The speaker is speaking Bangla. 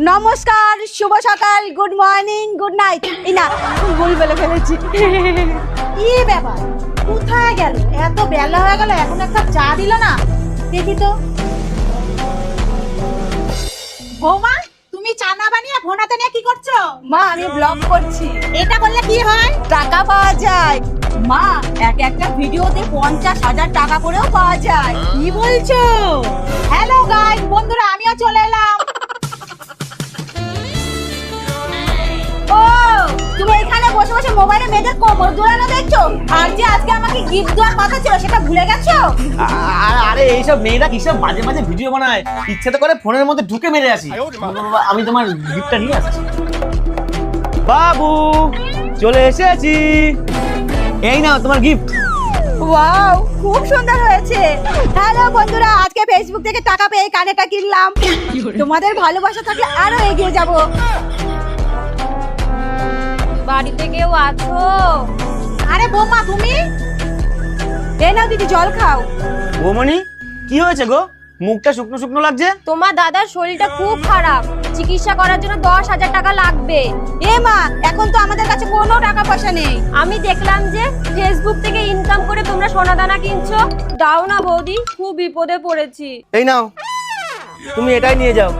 নমস্কার, শুভ সকাল, গুড মর্নিং, গুড নাইট। এই না ভুল বলে ফেলেছি। কি ব্যাপার, কোথায় গেল? এত বেলা হয়ে গেল, এখন একটা চা দিল না। দেখি তো। বৌমা, তুমি চা না বানিয়ে ফোন হাতে নিয়ে কি করছো? মা, আমি ব্লগ করছি। এটা করলে কি হয়? টাকা পাওয়া যায়। মা, একটা ভিডিওতে 50,000 টাকা করেও পাওয়া যায়। কি বলছো? হ্যালো গাইস, বন্ধুরা আমিও চলে এলাম। ও, তুমি এখানে বসে বসে মোবাইলে মেয়েদের কোমর দোলানো দেখছো? আর যে আজকে আমাকে গিফট দেওয়ার কথা ছিল সেটা ভুলে গেছো? আরে এইসব মেয়েরা কিসব বাজে বাজে ভিডিও বানায়, ইচ্ছে তো করে ফোনের মধ্যে ঢুকে মেরে আসি। আমি তোমার গিফটটা নিয়ে আসছি। বাবু, চলে এসেছি। এই নাও তোমার গিফট। ওয়াও, খুব সুন্দর হয়েছে। হ্যালো বন্ধুরা, আজকে ফেসবুক থেকে টাকা পেয়ে কানেটা কিনলাম। তোমাদের ভালোবাসা থাকলে আরো এগিয়ে যাব। বাড়িতে কেউ আছো? আরে বৌমা, তুমি? এই নাও দিদি, জল খাও। বৌমনি, কি হয়েছে গো? মুখটা শুকনো শুকনো লাগছে। তোমার দাদার শরীরটা খুব খারাপ, চিকিৎসা করার জন্য 10,000 টাকা লাগবে। এ মা, এখন তো আমাদের কাছে কোনো টাকা পয়সা নেই। আমি দেখলাম যে ফেসবুক থেকে ইনকাম করে তোমরা সোনা দানা কিনছো, দাও না বৌদি, খুব বিপদে পড়েছি। এই নাও, তুমি এটাই নিয়ে যাও।